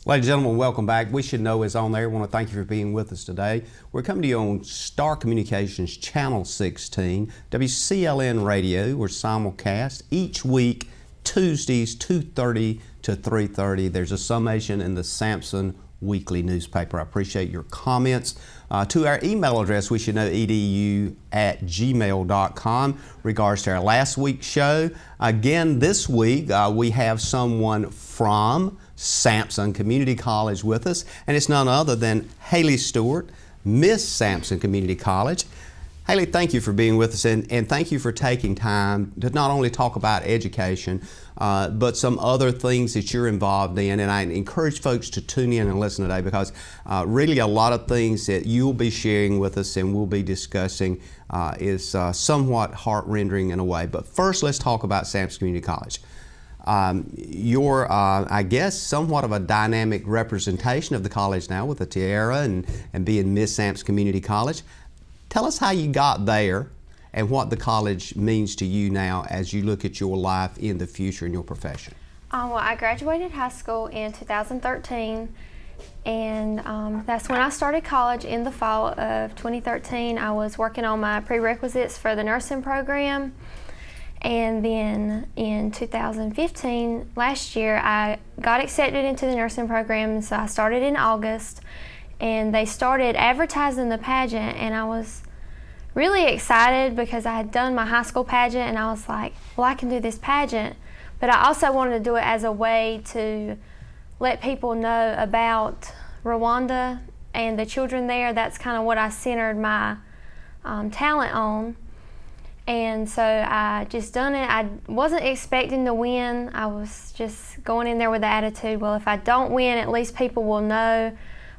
Ladies and gentlemen, welcome back. We Should Know is on there. I want to thank you for being with us today. We're coming to you on Star Communications Channel 16, WCLN Radio. We're simulcast each week, Tuesdays, 2:30 to 3:30. There's a summation in the Samson Weekly newspaper. I appreciate your comments. To our email address, weshouldknowedu@gmail.com, regards to our last week's show. Again, this week we have someone from Samson Community College with us, and it's none other than Haley Stewart, Miss Samson Community College. Haley, thank you for being with us, and thank you for taking time to not only talk about education, but some other things that you're involved in. And I encourage folks to tune in and listen today, because really a lot of things that you'll be sharing with us and we'll be discussing is somewhat heart-rending in a way. But first, let's talk about Samson Community College. You're, I guess, somewhat of a dynamic representation of the college now with the tiara and being Miss Samson Community College. Tell us how you got there and what the college means to you now as you look at your life in the future in your profession. Well, I graduated high school in 2013, and that's when I started college in the fall of 2013. I was working on my prerequisites for the nursing program, and then in 2015, last year, I got accepted into the nursing program, so I started in August. And they started advertising the pageant, and I was really excited because I had done my high school pageant, and I was like, well, I can do this pageant. But I also wanted to do it as a way to let people know about Rwanda and the children there. That's kind of what I centered my talent on. And so I just done it. I wasn't expecting to win. I was just going in there with the attitude, well, if I don't win, at least people will know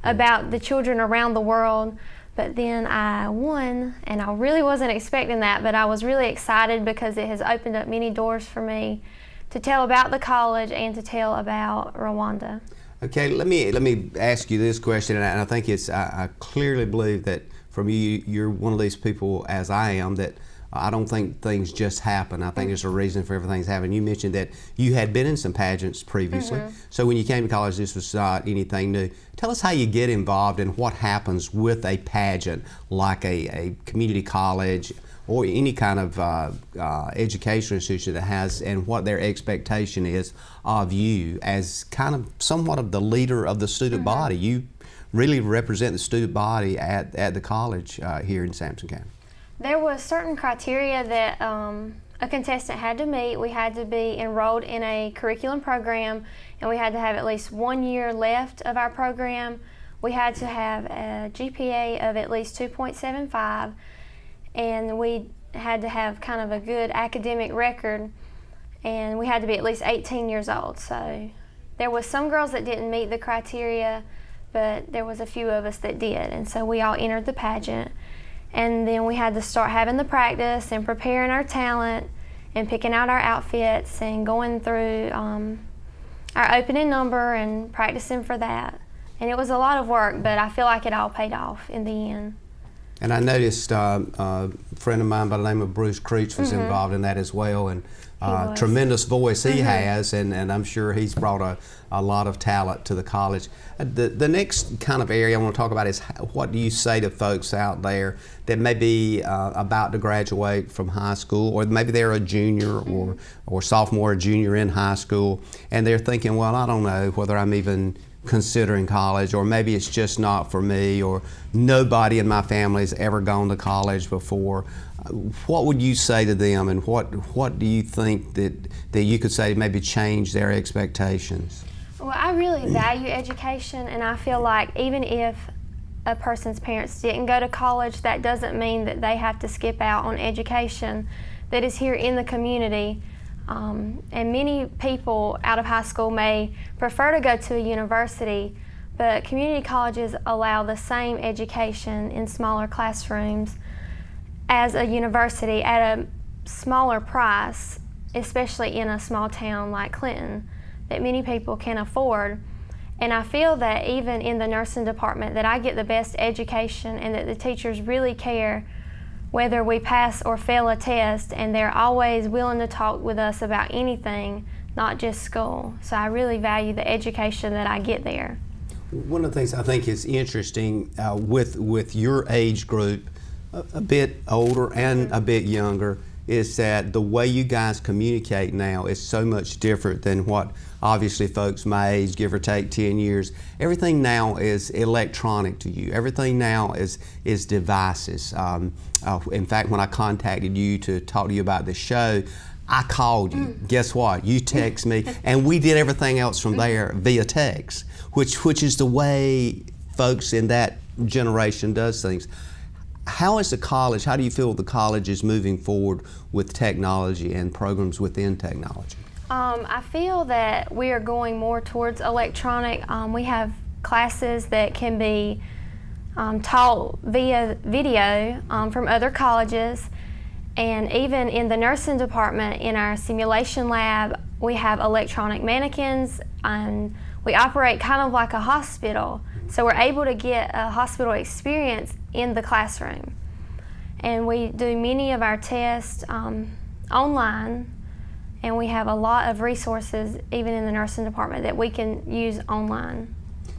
about the children around the world. But then I won, and I really wasn't expecting that, but I was really excited because it has opened up many doors for me to tell about the college and to tell about Rwanda. Okay, let me ask you this question, and I think I clearly believe that from you, you're one of these people, as I am, that I don't think things just happen. I think there's a reason for everything's happening. You mentioned that you had been in some pageants previously, so when you came to college, this was not anything new. Tell us how you get involved and what happens with a pageant, like a community college or any kind of education institution that has, and what their expectation is of you as kind of somewhat of the leader of the student body. You really represent the student body at the college here in Samson County. There was certain criteria that a contestant had to meet. We had to be enrolled in a curriculum program, and we had to have at least 1 year left of our program. We had to have a GPA of at least 2.75, and we had to have kind of a good academic record, and we had to be at least 18 years old. So there was some girls that didn't meet the criteria, but there was a few of us that did, and so we all entered the pageant. And then we had to start having the practice and preparing our talent and picking out our outfits and going through our opening number and practicing for that. And it was a lot of work, but I feel like it all paid off in the end. And I noticed a friend of mine by the name of Bruce Creech was involved in that as well, and tremendous voice he has, and I'm sure he's brought a lot of talent to the college. The next kind of area I want to talk about is, what do you say to folks out there that may be about to graduate from high school, or maybe they're a junior or sophomore or junior in high school, and they're thinking, well, I don't know whether I'm even considering college, or maybe it's just not for me, or nobody in my family has ever gone to college before. What would you say to them, and what do you think that you could say to maybe change their expectations? Well, I really value education, and I feel like even if a person's parents didn't go to college, that doesn't mean that they have to skip out on education that is here in the community. And many people out of high school may prefer to go to a university, but community colleges allow the same education in smaller classrooms as a university at a smaller price, especially in a small town like Clinton, that many people can afford. And I feel that even in the nursing department that I get the best education, and that the teachers really care whether we pass or fail a test, and they're always willing to talk with us about anything, not just school. So I really value the education that I get there. One of the things I think is interesting with your age group, a bit older and a bit younger, is that the way you guys communicate now is so much different than what obviously folks my age, give or take 10 years. Everything now is electronic to you. Everything now is devices. In fact, when I contacted you to talk to you about the show, I called you. Guess what? You text me, and we did everything else from there via text, which is the way folks in that generation does things. How is the college, how do you feel the college is moving forward with technology and programs within technology? I feel that we are going more towards electronic. We have classes that can be taught via video from other colleges, and even in the nursing department, in our simulation lab, we have electronic mannequins, and we operate kind of like a hospital. So we're able to get a hospital experience in the classroom. And we do many of our tests online, and we have a lot of resources, even in the nursing department, that we can use online.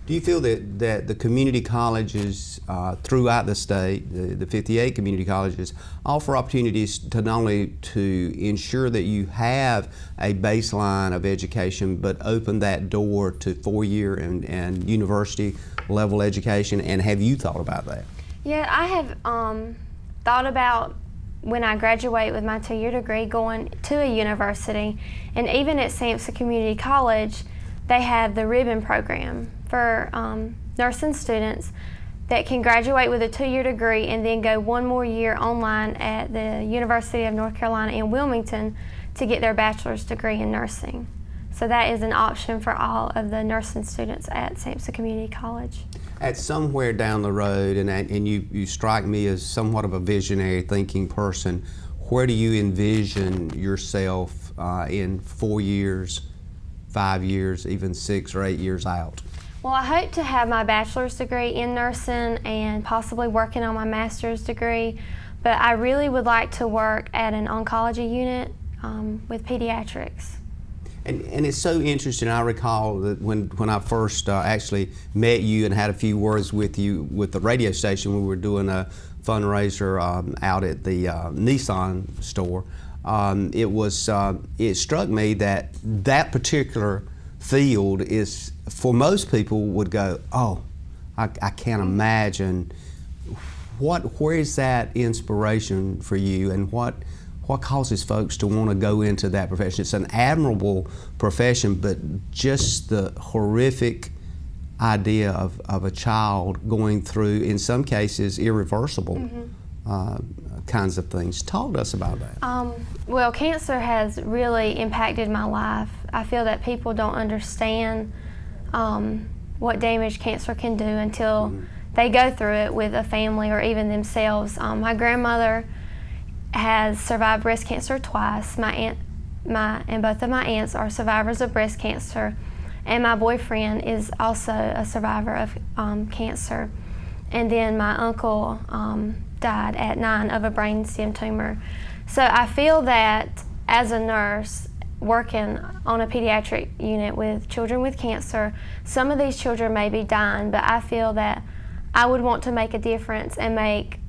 Do you feel that the community colleges throughout the state, the 58 community colleges, offer opportunities to not only to ensure that you have a baseline of education, but open that door to four-year and university level education? And have you thought about that? Yeah, I have thought about, when I graduate with my 2-year degree, going to a university. And even at Sampson Community College, they have the ribbon program for nursing students that can graduate with a 2-year degree and then go one more year online at the University of North Carolina in Wilmington to get their bachelor's degree in nursing. So that is an option for all of the nursing students at Sampson Community College. At somewhere down the road, and you strike me as somewhat of a visionary thinking person, where do you envision yourself in 4 years, 5 years, even 6 or 8 years out? Well, I hope to have my bachelor's degree in nursing and possibly working on my master's degree, but I really would like to work at an oncology unit with pediatrics. And it's so interesting. I recall that when I first actually met you and had a few words with you with the radio station, we were doing a fundraiser out at the Nissan store. It struck me that particular field is, for most people would go, oh, I can't imagine. Where is that inspiration for you, and what causes folks to want to go into that profession? It's an admirable profession, but just the horrific idea of a child going through, in some cases, irreversible kinds of things. Talk to us about that. Well, cancer has really impacted my life. I feel that people don't understand what damage cancer can do until they go through it with a family or even themselves. My grandmother has survived breast cancer twice. My aunt, and both of my aunts are survivors of breast cancer, and my boyfriend is also a survivor of cancer. And then my uncle died at 9 of a brain stem tumor. So I feel that as a nurse working on a pediatric unit with children with cancer, some of these children may be dying, but I feel that I would want to make a difference and make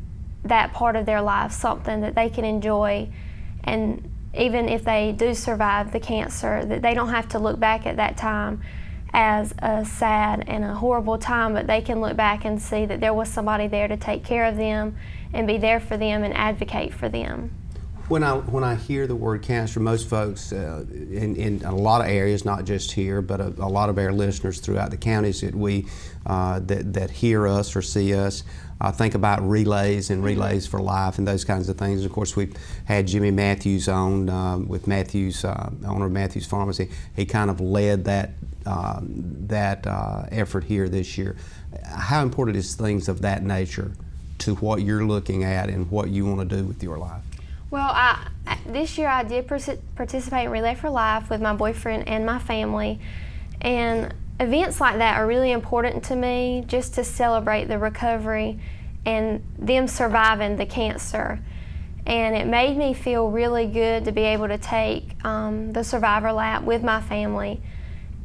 that part of their life something that they can enjoy. And even if they do survive the cancer, that they don't have to look back at that time as a sad and a horrible time, but they can look back and see that there was somebody there to take care of them and be there for them and advocate for them. When I hear the word cancer, most folks in a lot of areas, not just here, but a lot of our listeners throughout the counties that hear us or see us, think about relays and Relays for Life and those kinds of things. Of course, we've had Jimmy Matthews on with Matthews, owner of Matthews Pharmacy. He kind of led that effort here this year. How important is things of that nature to what you're looking at and what you want to do with your life? Well, this year I did participate in Relay for Life with my boyfriend and my family, and events like that are really important to me, just to celebrate the recovery and them surviving the cancer. And it made me feel really good to be able to take the Survivor Lap with my family.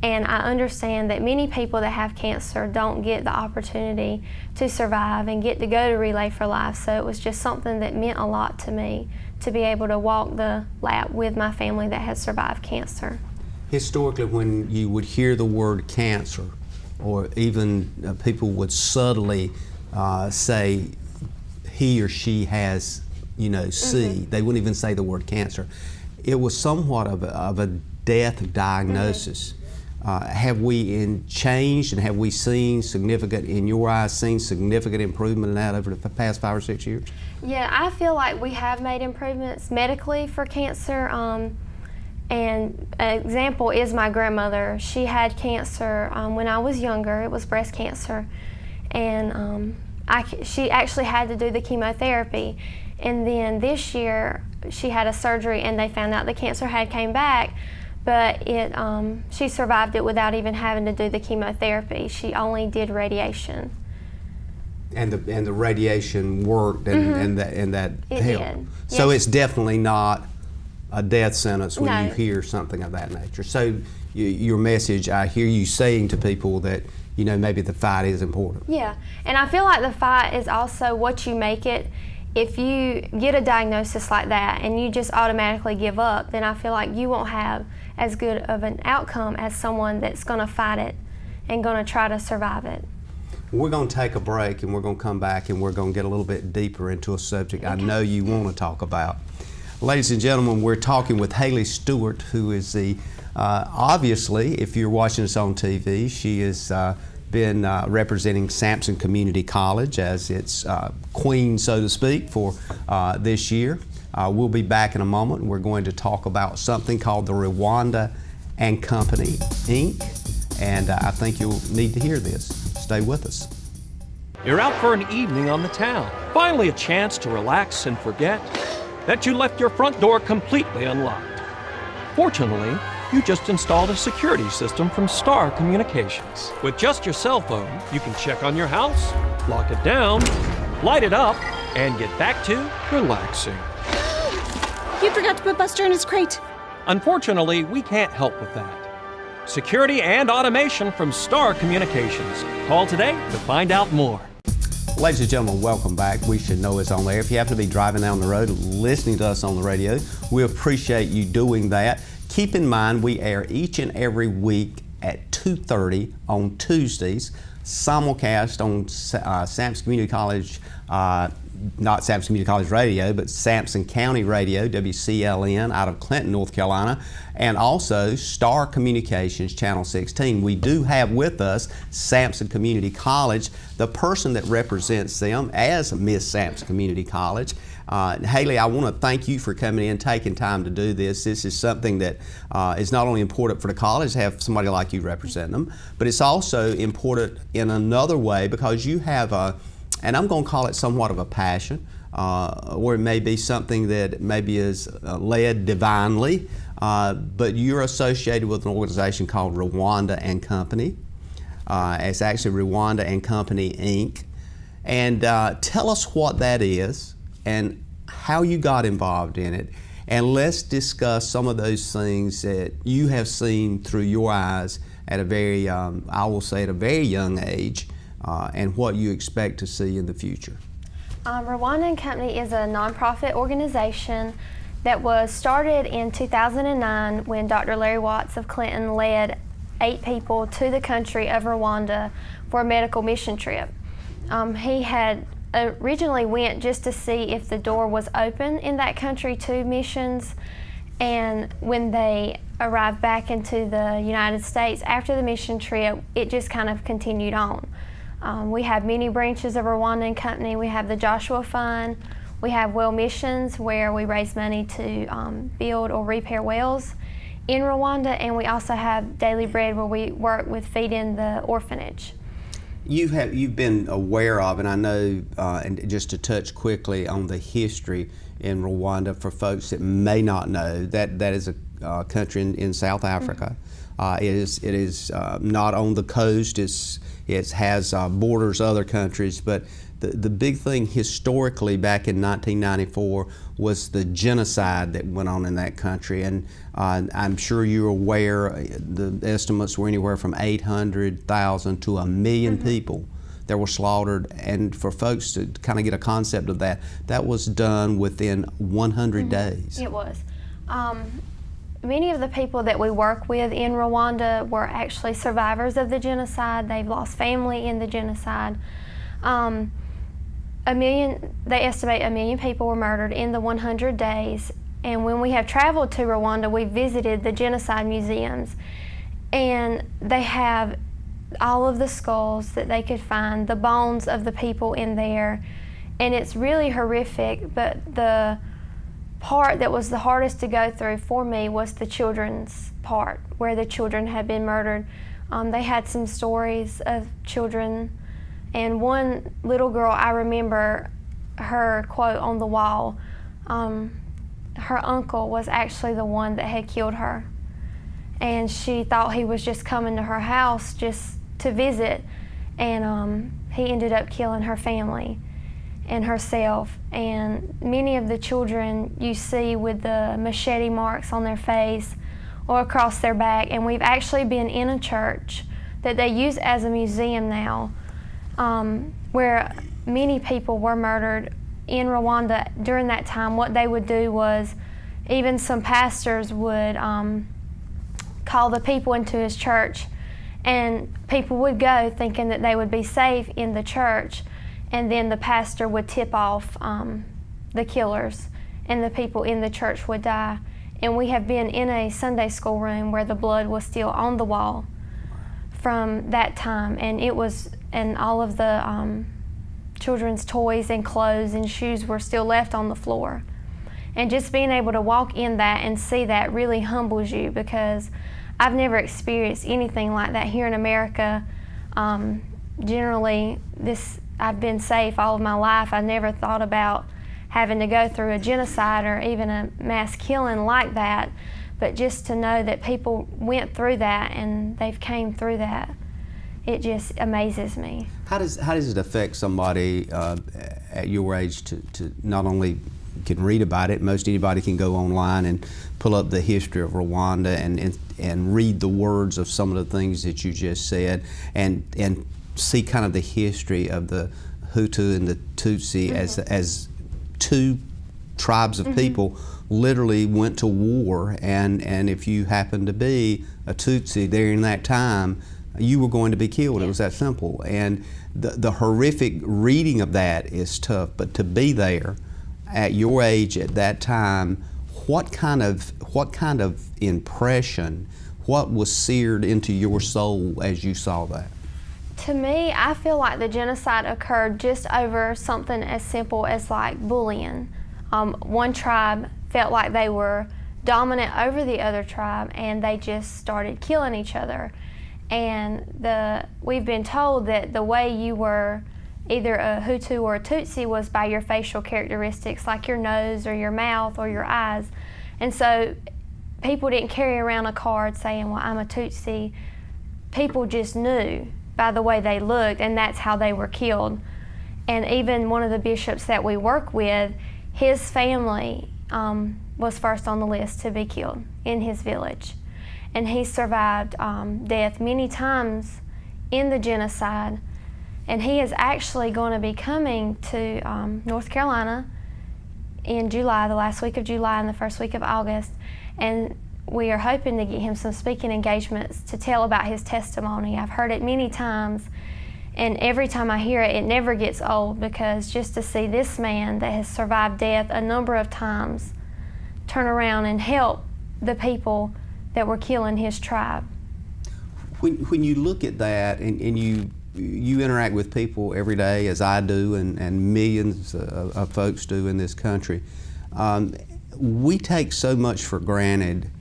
And I understand that many people that have cancer don't get the opportunity to survive and get to go to Relay for Life. So it was just something that meant a lot to me to be able to walk the lap with my family that has survived cancer. Historically, when you would hear the word cancer, or even people would subtly say he or she has, C, they wouldn't even say the word cancer. It was somewhat of a death diagnosis. Have we changed, and have we seen significant, in your eyes, seen significant improvement in that over the past 5 or 6 years? Yeah, I feel like we have made improvements medically for cancer. And an example is my grandmother. She had cancer when I was younger. It was breast cancer. And she actually had to do the chemotherapy. And then this year, she had a surgery and they found out the cancer had came back, but she survived it without even having to do the chemotherapy. She only did radiation. And the radiation worked, and that it helped. Did. So Yes. it's definitely not a death sentence when No. you hear something of that nature. So your message, I hear you saying to people that maybe the fight is important. Yeah, and I feel like the fight is also what you make it. If you get a diagnosis like that and you just automatically give up, then I feel like you won't have as good of an outcome as someone that's going to fight it and going to try to survive it. We're going to take a break, and we're going to come back, and we're going to get a little bit deeper into a subject I know you want to talk about. Ladies and gentlemen, we're talking with Haley Stewart, who is the, obviously, if you're watching us on TV, she has been representing Sampson Community College as its queen, so to speak, for this year. We'll be back in a moment, and we're going to talk about something called the Rwanda and Company, Inc., and I think you'll need to hear this. Stay with us. You're out for an evening on the town. Finally a chance to relax and forget that you left your front door completely unlocked. Fortunately, you just installed a security system from Star Communications. With just your cell phone, you can check on your house, lock it down, light it up, and get back to relaxing. You forgot to put Buster in his crate. Unfortunately, we can't help with that. Security and automation from Star Communications. Call today to find out more. Ladies and gentlemen, welcome back. We Should Know is on there. If you happen to be driving down the road listening to us on the radio, we appreciate you doing that. Keep in mind, we air each and every week at 2:30 on Tuesdays, simulcast on Sampson Community College, not Sampson Community College Radio, but Sampson County Radio, WCLN, out of Clinton, North Carolina, and also Star Communications, Channel 16. We do have with us Sampson Community College, the person that represents them as Miss Sampson Community College. Haley, I want to thank you for coming in, taking time to do this. This is something that is not only important for the college to have somebody like you represent them, but it's also important in another way because you have and I'm going to call it somewhat of a passion, or it may be something that maybe is led divinely, but you're associated with an organization called Rwanda and Company. It's actually Rwanda and Company, Inc. And tell us what that is and how you got involved in it. And let's discuss some of those things that you have seen through your eyes at a very, I will say at a very young age, and what you expect to see in the future. Rwanda and Company is a nonprofit organization that was started in 2009 when Dr. Larry Watts of Clinton led 8 people to the country of Rwanda for a medical mission trip. He had originally went just to see if the door was open in that country to missions, and when they arrived back into the United States after the mission trip, it just kind of continued on. We have many branches of Rwanda and Company. We have the Joshua Fund. We have Well Missions, where we raise money to build or repair wells in Rwanda, and we also have Daily Bread, where we work with feeding the orphanage. You've been aware of, and I know, and just to touch quickly on the history in Rwanda for folks that may not know, that is a country in South Africa. Mm-hmm. It is not on the coast. It has borders other countries, but the big thing historically back in 1994 was the genocide that went on in that country. And I'm sure you're aware the estimates were anywhere from 800,000 to 1 million people that were slaughtered. And for folks to kind of get a concept of that, that was done within 100 days. It was. Many of the people that we work with in Rwanda were actually survivors of the genocide. They've lost family in the genocide. They estimate 1 million people were murdered in the 100 days. And when we have traveled to Rwanda, we visited the genocide museums. And they have all of the skulls that they could find, the bones of the people in there. And it's really horrific, but the part that was the hardest to go through for me was the children's part, where the children had been murdered. They had some stories of children, and one little girl, I remember her quote on the wall. Her uncle was actually the one that had killed her, and she thought he was just coming to her house just to visit, and he ended up killing her family and herself. And many of the children you see with the machete marks on their face or across their back. And we've actually been in a church that they use as a museum now, where many people were murdered in Rwanda during that time. What they would do was, even some pastors would call the people into his church, and people would go thinking that they would be safe in the church, and then the pastor would tip off the killers, and the people in the church would die. And we have been in a Sunday school room where the blood was still on the wall from that time, and all of the children's toys and clothes and shoes were still left on the floor. And just being able to walk in that and see that really humbles you, because I've never experienced anything like that here in America. Generally, I've been safe all of my life. I never thought about having to go through a genocide or even a mass killing like that. But just to know that people went through that and they've came through that, it just amazes me. How does it affect somebody at your age to not only can read about it? Most anybody can go online and pull up the history of Rwanda and read the words of some of the things that you just said, and see kind of the history of the Hutu and the Tutsi as two tribes of people literally went to war, and if you happened to be a Tutsi during that time, you were going to be killed. It was that simple. And the horrific reading of that is tough, but to be there at your age at that time, what kind of impression, what was seared into your soul as you saw that? To me, I feel like the genocide occurred just over something as simple as like bullying. One tribe felt like they were dominant over the other tribe, and they just started killing each other. And we've been told that the way you were either a Hutu or a Tutsi was by your facial characteristics, like your nose or your mouth or your eyes. And so people didn't carry around a card saying, well, I'm a Tutsi. People just knew by the way they looked, and that's how they were killed. And even one of the bishops that we work with, his family was first on the list to be killed in his village. And he survived death many times in the genocide. And he is actually going to be coming to North Carolina in July, the last week of July and the first week of August. And we are hoping to get him some speaking engagements to tell about his testimony. I've heard it many times, and every time I hear it, it never gets old, because just to see this man that has survived death a number of times turn around and help the people that were killing his tribe. When you look at that and you interact with people every day, as I do and millions of folks do in this country, we take so much for granted,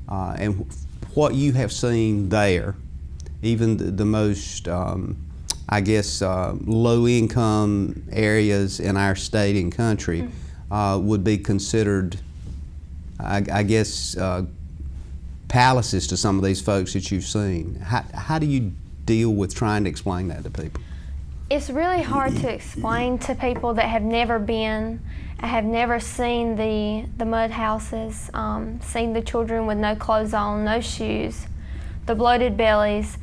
and what you have seen there, even the most, low-income areas in our state and country would be considered, palaces to some of these folks that you've seen. How do you deal with trying to explain that to people? It's really hard to explain to people that have never been, have never seen the mud houses, seen the children with no clothes on, no shoes, the bloated bellies.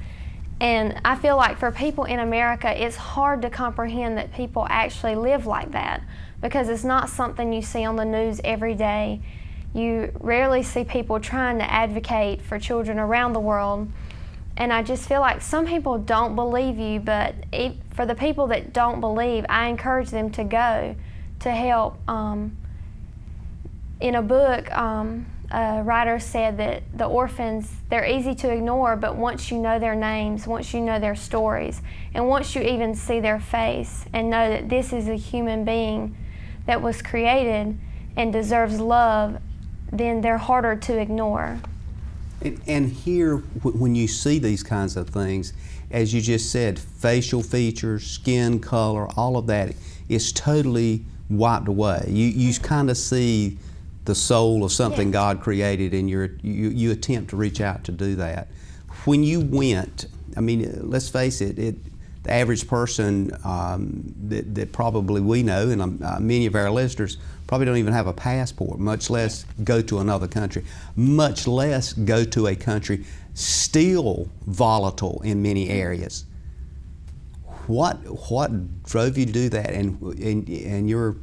And I feel like for people in America, it's hard to comprehend that people actually live like that, because it's not something you see on the news every day. You rarely see people trying to advocate for children around the world. And I just feel like some people don't believe you, but for the people that don't believe, I encourage them to go to help. In a book, a writer said that the orphans, they're easy to ignore, but once you know their names, once you know their stories, and once you even see their face and know that this is a human being that was created and deserves love, then they're harder to ignore. And here, when you see these kinds of things, as you just said, facial features, skin color, all of that is totally wiped away. You kind of see the soul of something God created, and you attempt to reach out to do that. When you went, I mean, let's face it, the average person that probably we know, and many of our listeners probably don't even have a passport, much less go to another country, much less go to a country still volatile in many areas. What drove you to do that? And your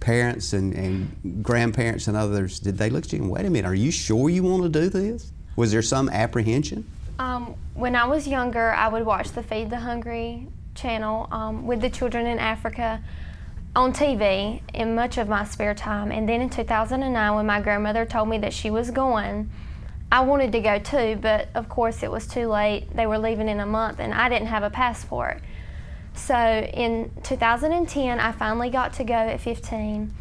parents and grandparents and others, did they look at you and, wait a minute, are you sure you want to do this? Was there some apprehension? When I was younger, I would watch the Feed the Hungry channel with the children in Africa on TV in much of my spare time. And then in 2009, when my grandmother told me that she was going, I wanted to go too, but of course it was too late. They were leaving in a month and I didn't have a passport. So in 2010, I finally got to go at 15.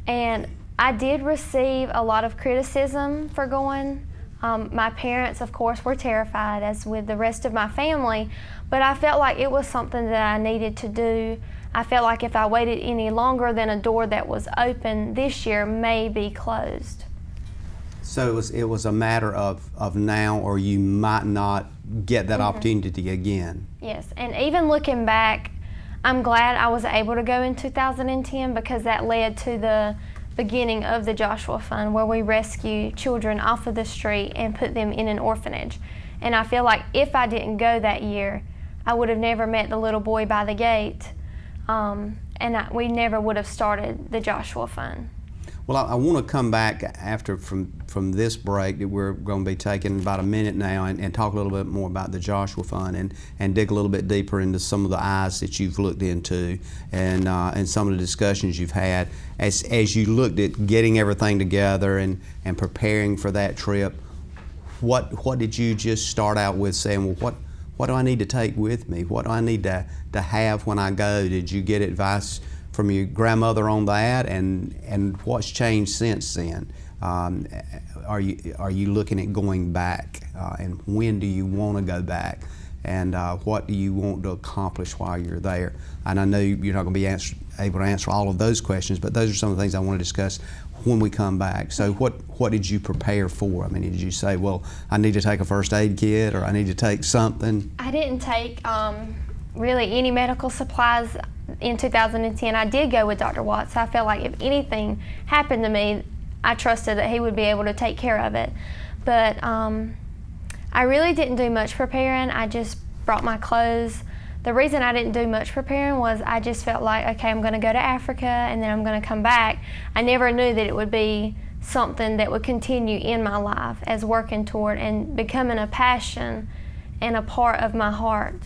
And I did receive a lot of criticism for going. My parents, of course, were terrified, as with the rest of my family, but I felt like it was something that I needed to do. I felt like if I waited any longer, then a door that was open this year may be closed. So it was a matter of now, or you might not get that opportunity again. Yes, and even looking back, I'm glad I was able to go in 2010, because that led to the beginning of the Joshua Fund, where we rescue children off of the street and put them in an orphanage. And I feel like if I didn't go that year, I would have never met the little boy by the gate, and we never would have started the Joshua Fund. Well, I want to come back after from this break that we're going to be taking about a minute now, and talk a little bit more about the Joshua Fund, and dig a little bit deeper into some of the eyes that you've looked into, and some of the discussions you've had as you looked at getting everything together and preparing for that trip. What did you just start out with saying, well, what do I need to take with me? What do I need to have when I go? Did you get advice from your grandmother on that, and what's changed since then? Are you looking at going back, and when do you want to go back, and what do you want to accomplish while you're there? And I know you're not going to be able to answer all of those questions, but those are some of the things I want to discuss when we come back. So what did you prepare for? I mean, did you say, well, I need to take a first aid kit, or I need to take something? I didn't take really any medical supplies in 2010. I did go with Dr. Watts. I felt like if anything happened to me, I trusted that he would be able to take care of it. But I really didn't do much preparing. I just brought my clothes. The reason I didn't do much preparing was I just felt like, okay, I'm going to go to Africa and then I'm going to come back. I never knew that it would be something that would continue in my life as working toward and becoming a passion and a part of my heart.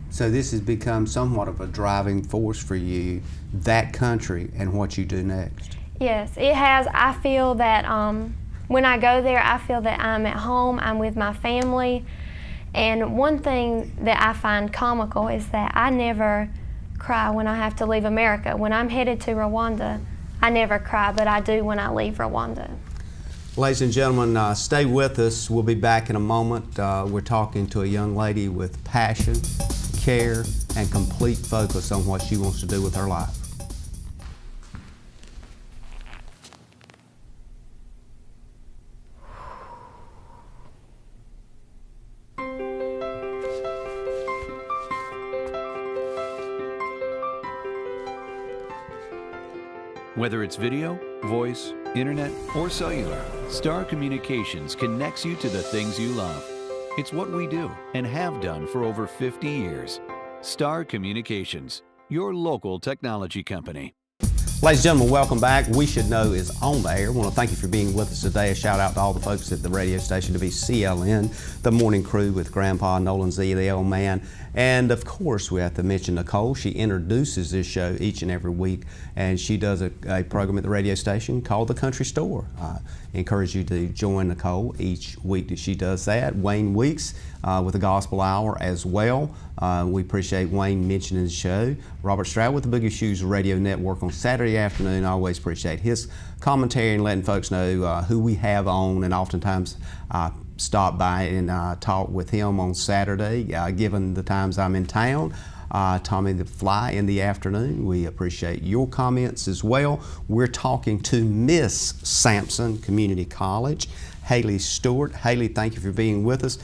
So this has become somewhat of a driving force for you, that country and what you do next. Yes, it has. I feel that when I go there, I feel that I'm at home, I'm with my family. And one thing that I find comical is that I never cry when I have to leave America. When I'm headed to Rwanda, I never cry, but I do when I leave Rwanda. Ladies and gentlemen, stay with us. We'll be back in a moment. We're talking to a young lady with passion, care, and complete focus on what she wants to do with her life. Whether it's video, voice, internet, or cellular, Star Communications connects you to the things you love. It's what we do and have done for over 50 years. Star Communications, your local technology company. Ladies and gentlemen, welcome back. We Should Know is on the air. I want to thank you for being with us today. A shout out to all the folks at the radio station, WCLN, the morning crew with Grandpa Nolan Z, the old man. And of course, we have to mention Nicole. She introduces this show each and every week, and she does a program at the radio station called The Country Store. I encourage you to join Nicole each week that she does that. Wayne Weeks with the Gospel Hour as well. We appreciate Wayne mentioning the show. Robert Stroud with the Boogie Shoes Radio Network on Saturday afternoon. I always appreciate his commentary and letting folks know who we have on, and oftentimes stop by and talk with him on Saturday, given the times I'm in town. Tommy the Fly in the afternoon. We appreciate your comments as well. We're talking to Miss Sampson Community College, Haley Stewart. Haley, thank you for being with us.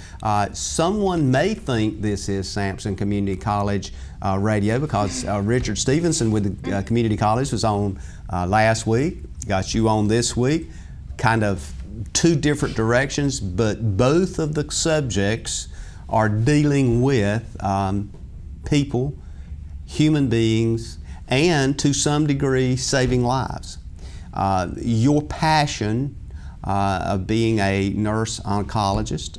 Someone may think this is Sampson Community College radio because Richard Stevenson with the Community College was on last week, got you on this week. Kind of two different directions, but both of the subjects are dealing with people, human beings, and to some degree saving lives. Your passion of being a nurse oncologist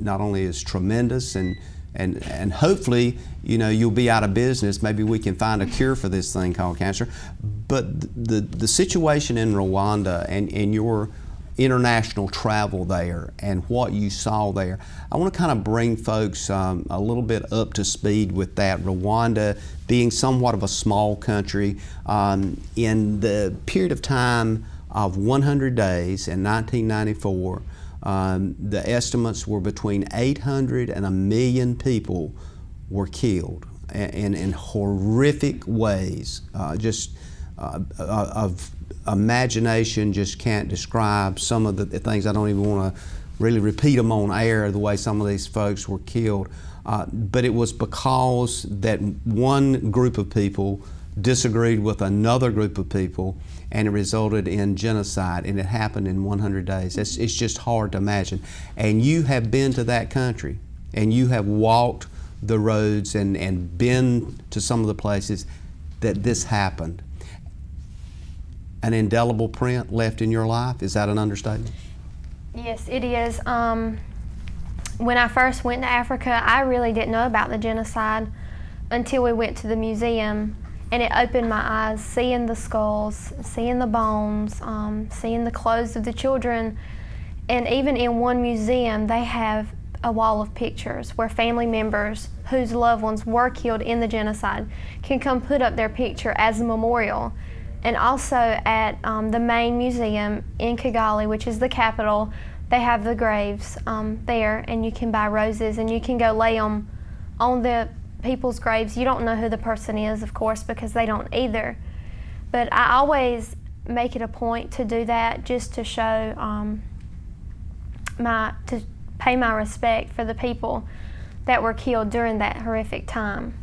not only is tremendous, and hopefully, you know, you'll be out of business. Maybe we can find a cure for this thing called cancer. But the situation in Rwanda and your international travel there and what you saw there, I want to kind of bring folks a little bit up to speed with that. Rwanda being somewhat of a small country, in the period of time of 100 days in 1994, the estimates were between 800 and 1 million people were killed in horrific ways. Of imagination just can't describe some of the things. I don't even want to really repeat them on air, the way some of these folks were killed. But it was because that one group of people disagreed with another group of people, and it resulted in genocide, and it happened in 100 days. It's just hard to imagine. And you have been to that country, and you have walked the roads and been to some of the places that this happened. An indelible print left in your life, is that an understatement? Yes, it is. When I first went to Africa, I really didn't know about the genocide until we went to the museum, and it opened my eyes, seeing the skulls, seeing the bones, seeing the clothes of the children. And even in one museum, they have a wall of pictures where family members whose loved ones were killed in the genocide can come put up their picture as a memorial. And also at the main museum in Kigali, which is the capital, they have the graves there, and you can buy roses and you can go lay them on the people's graves. You don't know who the person is, of course, because they don't either. But I always make it a point to do that, just to show to pay my respect for the people that were killed during that horrific time.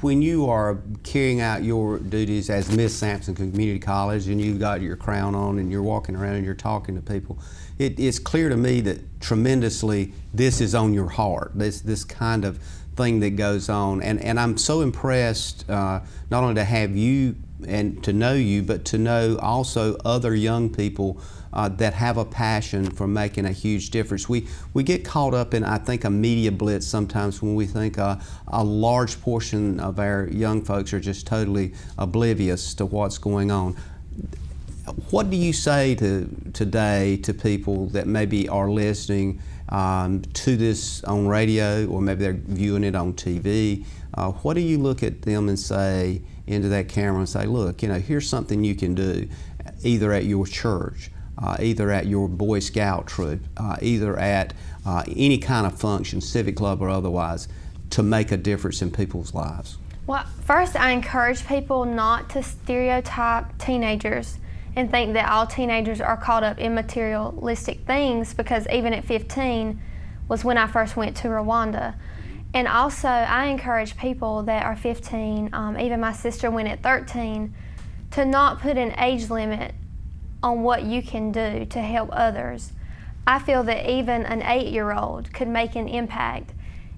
When you are carrying out your duties as Miss Sampson Community College, and you've got your crown on and you're walking around and you're talking to people, it's clear to me that tremendously this is on your heart, this kind of thing that goes on. And I'm so impressed not only to have you and to know you, but to know also other young people that have a passion for making a huge difference. We get caught up in, I think, a media blitz sometimes when we think a large portion of our young folks are just totally oblivious to what's going on. What do you say today to people that maybe are listening to this on radio, or maybe they're viewing it on TV? What do you look at them and say into that camera and say, look, you know, here's something you can do, either at your church, either at your Boy Scout troop, either at any kind of function, civic club or otherwise, to make a difference in people's lives? Well, first I encourage people not to stereotype teenagers and think that all teenagers are caught up in materialistic things, because even at 15 was when I first went to Rwanda. And also I encourage people that are 15, even my sister went at 13, to not put an age limit on what you can do to help others. I feel that even an 8-year-old could make an impact.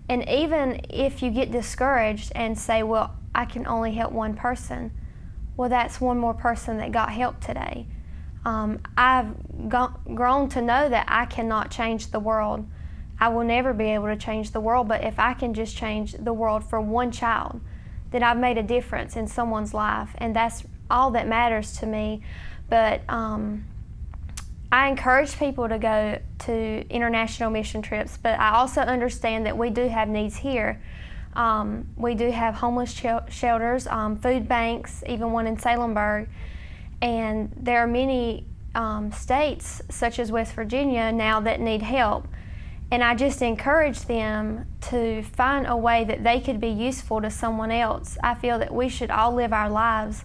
And even if you get discouraged and say, well, I can only help one person, well, that's one more person that got help today. I've grown to know that I cannot change the world. I will never be able to change the world, but if I can just change the world for one child, then I've made a difference in someone's life, and that's all that matters to me. But I encourage people to go to international mission trips, but I also understand that we do have needs here. We do have homeless shelters, food banks, even one in Salemburg, and there are many states, such as West Virginia, now that need help. And I just encourage them to find a way that they could be useful to someone else. I feel that we should all live our lives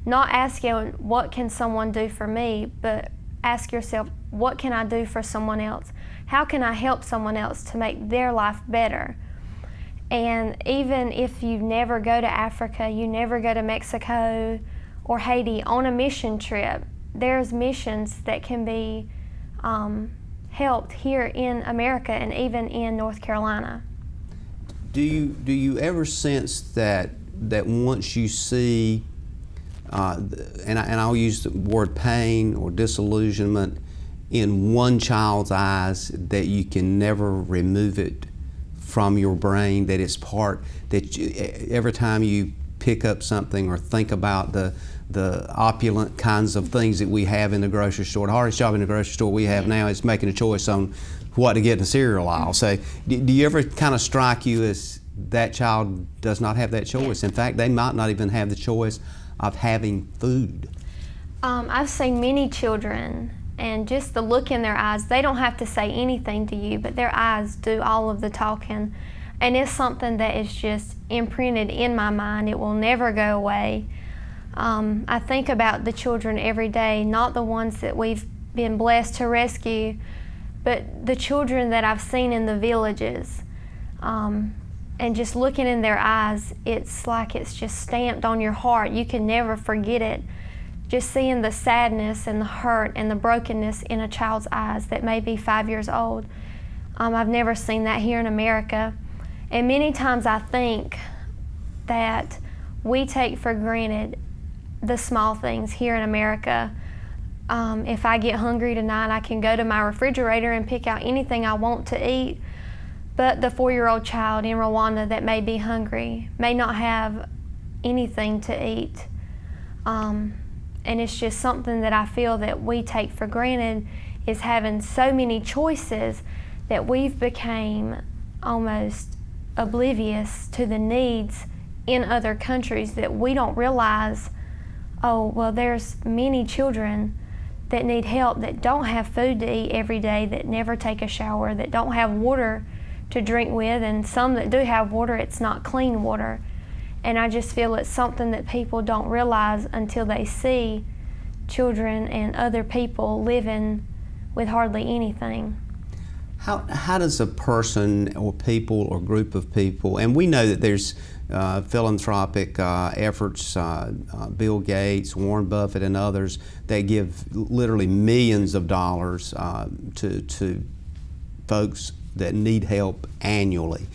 not asking, what can someone do for me, but ask yourself, what can I do for someone else? How can I help someone else to make their life better? And even if you never go to Africa, you never go to Mexico or Haiti on a mission trip, there's missions that can be helped here in America and even in North Carolina. Do you ever sense that once you see, and I'll use the word pain or disillusionment in one child's eyes, that you can never remove it from your brain, that it's part, that every time you pick up something or think about the opulent kinds of things that we have in the grocery store, the hardest job in the grocery store we have now is making a choice on what to get in the cereal aisle. So do you ever kind of strike you as that child does not have that choice? In fact, they might not even have the choice of having food. I've seen many children, and just the look in their eyes, they don't have to say anything to you, but their eyes do all of the talking. And it's something that is just imprinted in my mind. It will never go away. I think about the children every day, not the ones that we've been blessed to rescue, but the children that I've seen in the villages. And just looking in their eyes, it's like it's just stamped on your heart. You can never forget it. Just seeing the sadness and the hurt and the brokenness in a child's eyes that may be 5 years old. I've never seen that here in America. And many times I think that we take for granted the small things here in America. If I get hungry tonight, I can go to my refrigerator and pick out anything I want to eat. But the 4-year-old child in Rwanda that may be hungry may not have anything to eat. And it's just something that I feel that we take for granted, is having so many choices that we've become almost oblivious to the needs in other countries, that we don't realize, oh, well, there's many children that need help, that don't have food to eat every day, that never take a shower, that don't have water to drink with, and some that do have water, it's not clean water. And I just feel it's something that people don't realize until they see children and other people living with hardly anything. How does a person or people or group of people, and we know that there's philanthropic efforts, Bill Gates, Warren Buffett, and others that give literally millions of dollars to folks that need help annually.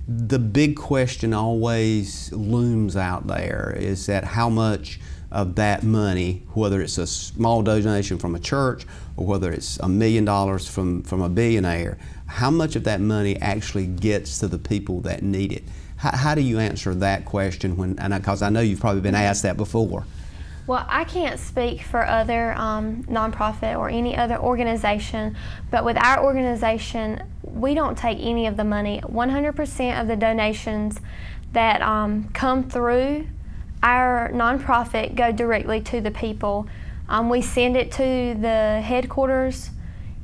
The big question always looms out there is that how much of that money, whether it's a small donation from a church or whether it's $1 million from a billionaire, how much of that money actually gets to the people that need it? How do you answer that question? Because I know you've probably been asked that before. Well, I can't speak for other nonprofit or any other organization, but with our organization, we don't take any of the money. 100% of the donations that come through our nonprofit go directly to the people. We send it to the headquarters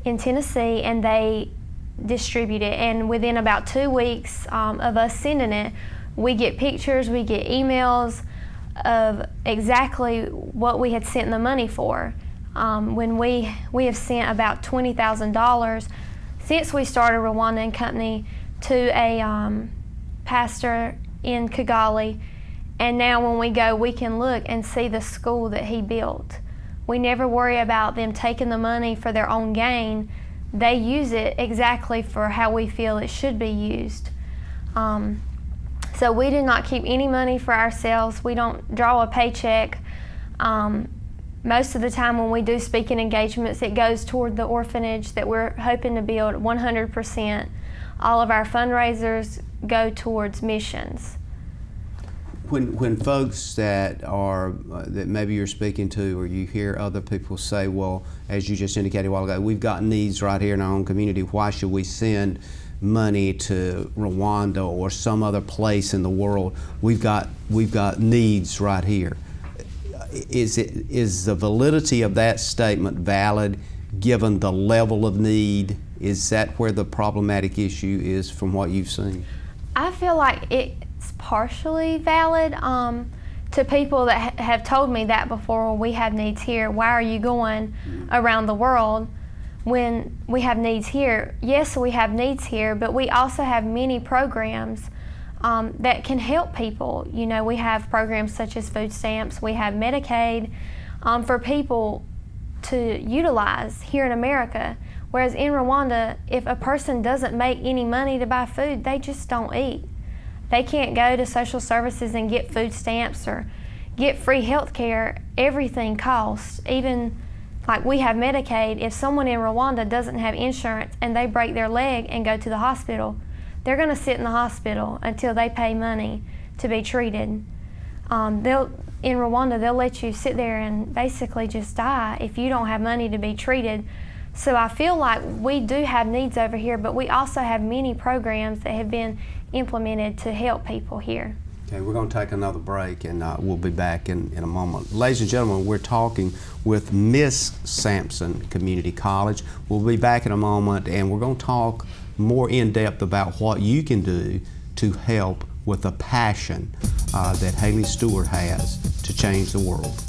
in Tennessee, and they distribute it. And within about 2 weeks of us sending it, we get pictures, we get emails of exactly what we had sent the money for. When we have sent about $20,000 since we started Rwanda & Company to a pastor in Kigali, And now when we go, we can look and see the school that he built. We never worry about them taking the money for their own gain. They use it exactly for how we feel it should be used. So we do not keep any money for ourselves. We don't draw a paycheck. Most of the time when we do speaking engagements, it goes toward the orphanage that we're hoping to build 100%. All of our fundraisers go towards missions. When folks that maybe you're speaking to, or you hear other people say, well, as you just indicated a while ago, we've got needs right here in our own community, why should we send money to Rwanda or some other place in the world? We've got needs right here. Is the validity of that statement valid given the level of need? Is that where the problematic issue is from what you've seen? I feel like it's partially valid to people that have told me that before. Well, we have needs here. Why are you going around the world when we have needs here? Yes, we have needs here, but we also have many programs that can help people. You know, we have programs such as food stamps, we have Medicaid for people to utilize here in America. Whereas in Rwanda, if a person doesn't make any money to buy food, they just don't eat. They can't go to social services and get food stamps or get free health care. Everything costs. Even like we have Medicaid, if someone in Rwanda doesn't have insurance and they break their leg and go to the hospital, they're going to sit in the hospital until they pay money to be treated. In Rwanda, they'll let you sit there and basically just die if you don't have money to be treated. So I feel like we do have needs over here, but we also have many programs that have been implemented to help people here. Okay, we're going to take another break, and we'll be back in a moment. Ladies and gentlemen, we're talking with Miss Sampson Community College. We'll be back in a moment, and we're going to talk more in depth about what you can do to help with the passion that Haley Stewart has to change the world.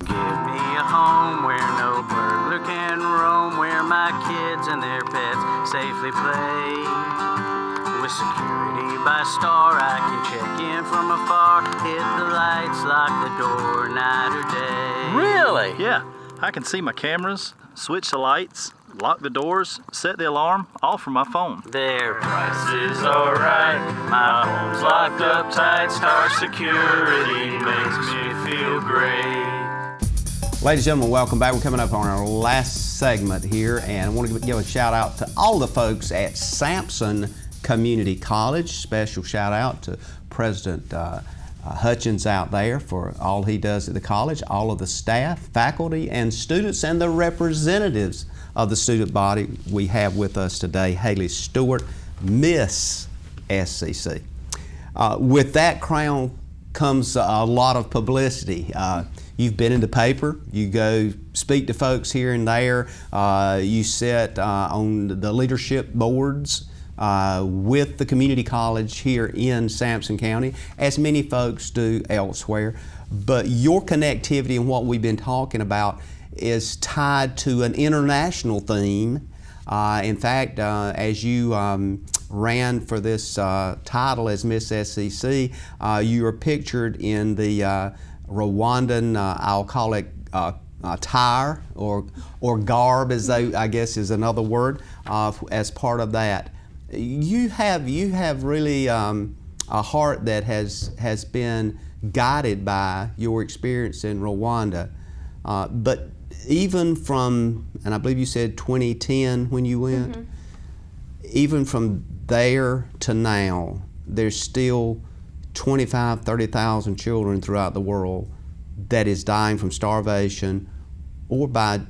Give me a home where no burglar can roam, where my kids and their pets safely play. With security by star, I can check in from afar, hit the lights, lock the door, night or day. Really? Yeah, I can see my cameras, switch the lights, lock the doors, set the alarm, all from my phone. Their prices are right, my home's locked up tight, Star Security makes me feel great. Ladies and gentlemen, welcome back. We're coming up on our last segment here, and I want to give a shout out to all the folks at Sampson Community College. Special shout out to President Hutchins out there for all he does at the college, all of the staff, faculty, and students, and the representatives of the student body we have with us today, Haley Stewart, Miss SCC. With that crown comes a lot of publicity. You've been in the paper, you go speak to folks here and there, you sit on the leadership boards with the community college here in Sampson County, as many folks do elsewhere. But your connectivity and what we've been talking about is tied to an international theme. In fact, as you ran for this title as Miss SCC, you are pictured in the Rwandan, I'll call it attire or garb, as I guess is another word, as part of that. You have really a heart that has been guided by your experience in Rwanda, but even from, and I believe you said 2010 when you went, even from there to now, there's still 25, 30,000 children throughout the world that is dying from starvation or by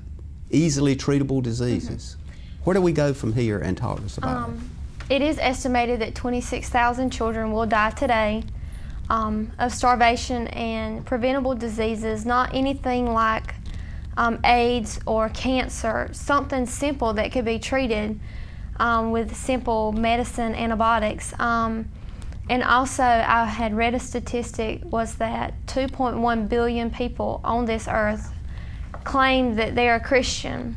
easily treatable diseases. Where do we go from here, and talk to us about it? It is estimated that 26,000 children will die today of starvation and preventable diseases, not anything like AIDS or cancer, something simple that could be treated with simple medicine, antibiotics. And also, I had read a statistic was that 2.1 billion people on this earth claim that they are Christian,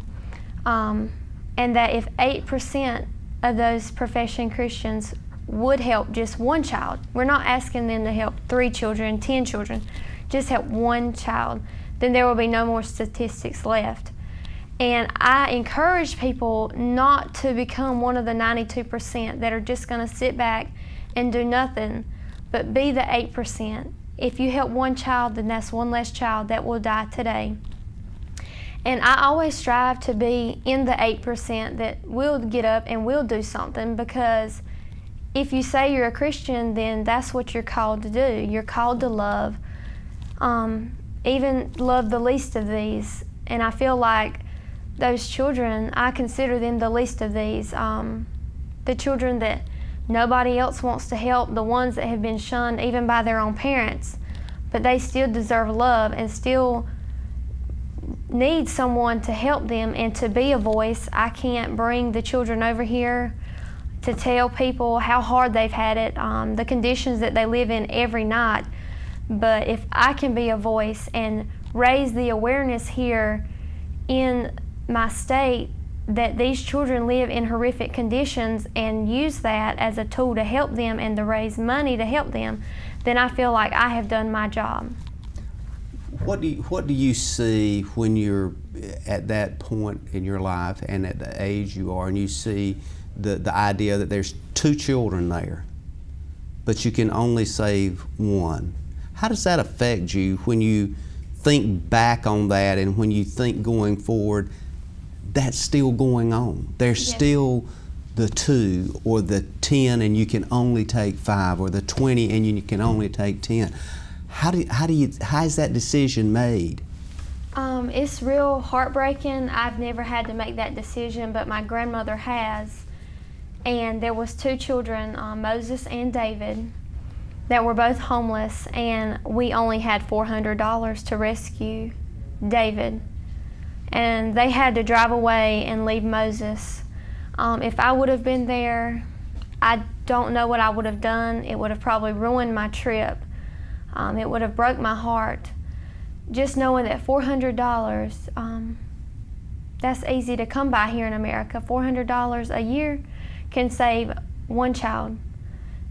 and that if 8% of those professing Christians would help just one child, we're not asking them to help 3 children, 10 children, just help one child, then there will be no more statistics left. And I encourage people not to become one of the 92% that are just going to sit back and do nothing, but be the 8%. If you help one child, then that's one less child that will die today. And I always strive to be in the 8% that will get up and will do something, because if you say you're a Christian, then that's what you're called to do. You're called to love, even love the least of these. And I feel like those children, I consider them the least of these. The children that nobody else wants to help, the ones that have been shunned even by their own parents, but they still deserve love and still need someone to help them and to be a voice. I can't bring the children over here to tell people how hard they've had it, the conditions that they live in every night. But if I can be a voice and raise the awareness here in my state that these children live in horrific conditions and use that as a tool to help them and to raise money to help them, then I feel like I have done my job. What do you see when you're at that point in your life and at the age you are, and you see the idea that there's 2 children there, but you can only save one? How does that affect you when you think back on that, and when you think going forward, that's still going on? There's Yes. still the 2 or the 10 and you can only take 5, or the 20 and you can only take 10. How is that decision made? It's real heartbreaking. I've never had to make that decision, but my grandmother has. And there was 2 children, Moses and David, that were both homeless, and we only had $400 to rescue David. And they had to drive away and leave Moses. If I would have been there, I don't know what I would have done. It would have probably ruined my trip. It would have broke my heart. Just knowing that $400, that's easy to come by here in America. $400 a year can save one child.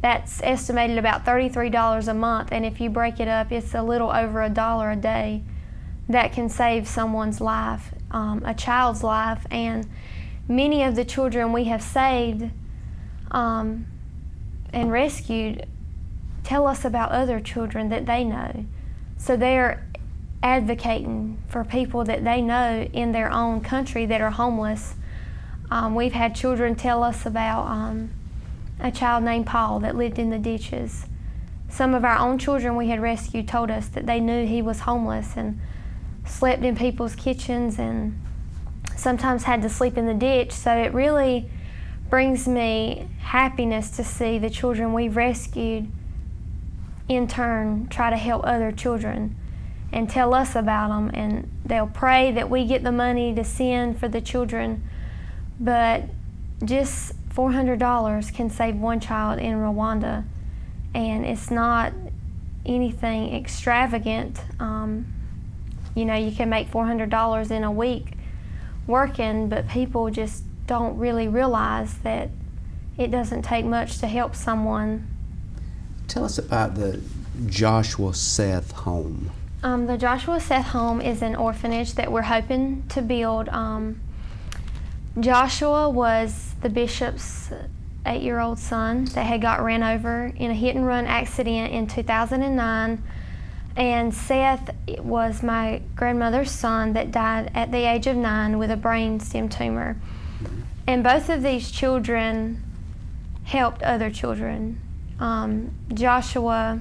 That's estimated about $33 a month, and if you break it up, it's a little over $1 a day. That can save someone's life, a child's life. And many of the children we have saved and rescued tell us about other children that they know. So they're advocating for people that they know in their own country that are homeless. We've had children tell us about a child named Paul that lived in the ditches. Some of our own children we had rescued told us that they knew he was homeless and slept in people's kitchens and sometimes had to sleep in the ditch. So it really brings me happiness to see the children we've rescued in turn try to help other children and tell us about them, and they'll pray that we get the money to send for the children. But just $400 can save one child in Rwanda, and it's not anything extravagant. You know, you can make $400 in a week working, but people just don't really realize that it doesn't take much to help someone. Tell us about the Joshua Seth home. The Joshua Seth home is an orphanage that we're hoping to build. Joshua was the bishop's 8-year-old son that had got ran over in a hit-and-run accident in 2009. And Seth was my grandmother's son that died at the age of 9 with a brain stem tumor. And both of these children helped other children. Joshua,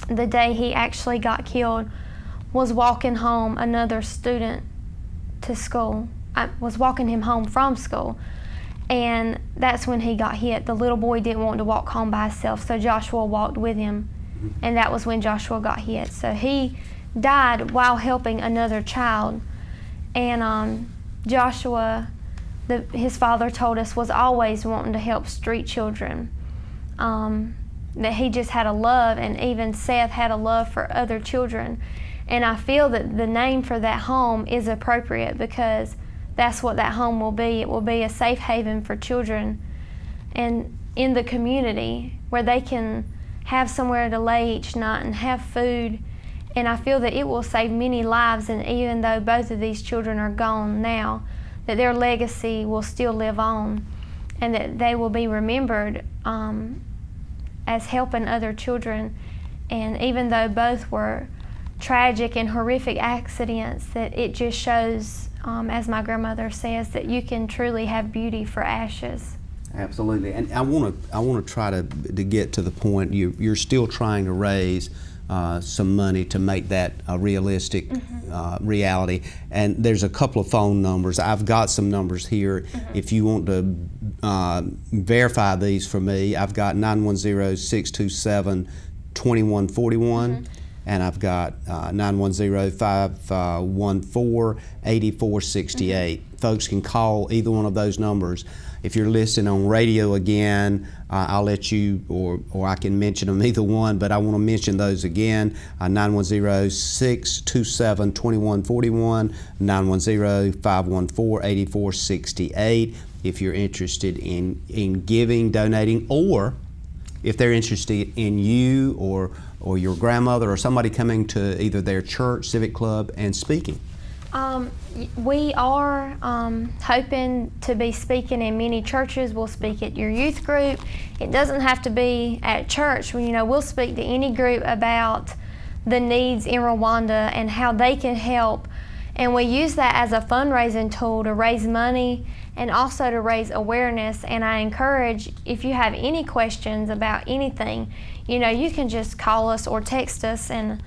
the day he actually got killed, was walking home another student to school. I was walking him home from school, and that's when he got hit. The little boy didn't want to walk home by himself, so Joshua walked with him, and that was when Joshua got hit. So he died while helping another child. And Joshua, his father told us, was always wanting to help street children. That he just had a love, and even Seth had a love for other children. And I feel that the name for that home is appropriate because that's what that home will be. It will be a safe haven for children. And in the community where they can have somewhere to lay each night and have food. And I feel that it will save many lives, and even though both of these children are gone now, that their legacy will still live on, and that they will be remembered as helping other children. And even though both were tragic and horrific accidents, that it just shows, as my grandmother says, that you can truly have beauty for ashes. Absolutely, and I want to try to get to the point. You're still trying to raise some money to make that a realistic reality. And there's a couple of phone numbers. I've got some numbers here. If you want to verify these for me, I've got 910-627-2141. And I've got 910-514-8468. Folks can call either one of those numbers. If you're listening on radio again, I'll let you, or I can mention them, either one, but I want to mention those again. 910-627-2141, 910-514-8468. If you're interested in giving, donating, or if they're interested in you or your grandmother or somebody coming to either their church, civic club, and speaking. We are hoping to be speaking in many churches. We'll speak at your youth group. It doesn't have to be at church. We'll speak to any group about the needs in Rwanda and how they can help. And we use that as a fundraising tool to raise money and also to raise awareness. And I encourage, if you have any questions about anything, you can just call us or text us. And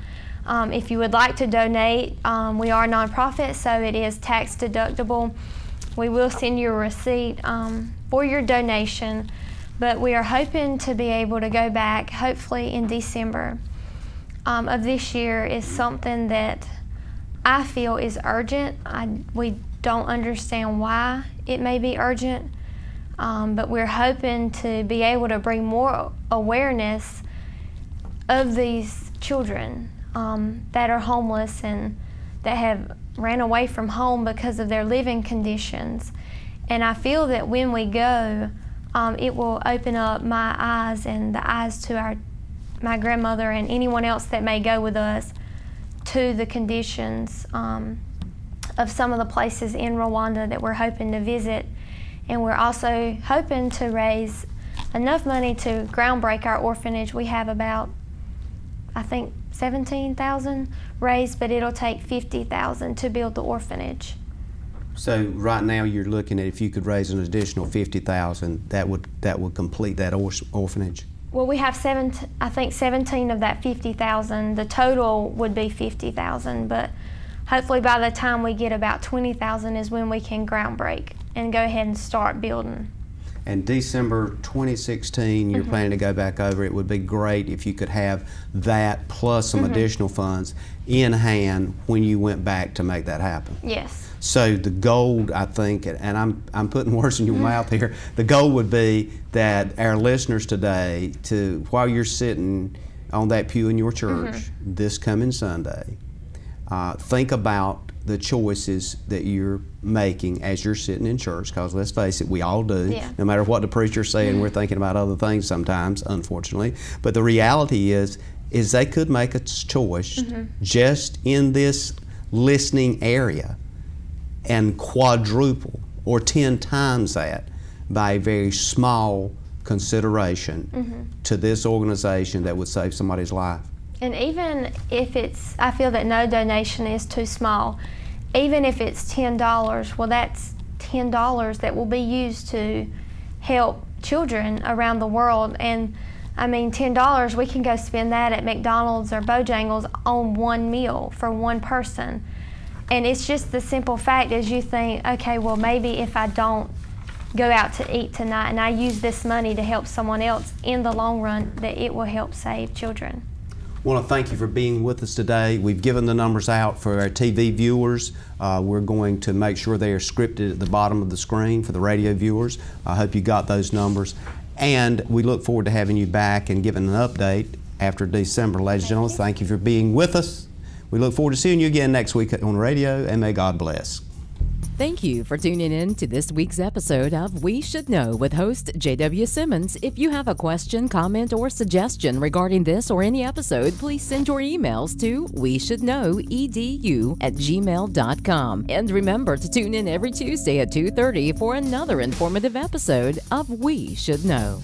if you would like to donate, we are a nonprofit, so it is tax deductible. We will send you a receipt for your donation, but we are hoping to be able to go back, hopefully in December of this year. Is something that I feel is urgent. We don't understand why it may be urgent, but we're hoping to be able to bring more awareness of these children that are homeless and that have ran away from home because of their living conditions. And I feel that when we go, it will open up my eyes and the eyes to my grandmother and anyone else that may go with us to the conditions of some of the places in Rwanda that we're hoping to visit. And we're also hoping to raise enough money to groundbreak our orphanage. We have about, I think, 17,000 raised, but it'll take 50,000 to build the orphanage. So right now you're looking at, if you could raise an additional 50,000, that would complete that orphanage. Well, we have 17 of that 50,000. The total would be 50,000, but hopefully by the time we get about 20,000 is when we can groundbreak and go ahead and start building. And December 2016, you're planning to go back over. It would be great if you could have that plus some additional funds in hand when you went back to make that happen. Yes. So the goal, I think, and I'm putting words in your mouth here, the goal would be that our listeners today, while you're sitting on that pew in your church this coming Sunday, think about the choices that you're making as you're sitting in church, because let's face it, we all do. Yeah. No matter what the preacher's saying, we're thinking about other things sometimes, unfortunately. But the reality is they could make a choice just in this listening area and quadruple or 10 times that by a very small consideration to this organization that would save somebody's life. And even if I feel that no donation is too small. Even if it's $10, well, that's $10 that will be used to help children around the world. And I mean, $10, we can go spend that at McDonald's or Bojangles on one meal for one person. And it's just the simple fact as you think, okay, well, maybe if I don't go out to eat tonight and I use this money to help someone else, in the long run, that it will help save children. I want to thank you for being with us today. We've given the numbers out for our TV viewers. We're going to make sure they are scripted at the bottom of the screen for the radio viewers. I hope you got those numbers. And we look forward to having you back and giving an update after December. Ladies and gentlemen, thank you for being with us. We look forward to seeing you again next week on radio, and may God bless. Thank you for tuning in to this week's episode of We Should Know with host J.W. Simmons. If you have a question, comment, or suggestion regarding this or any episode, please send your emails to weshouldknowedu@gmail.com. And remember to tune in every Tuesday at 2:30 for another informative episode of We Should Know.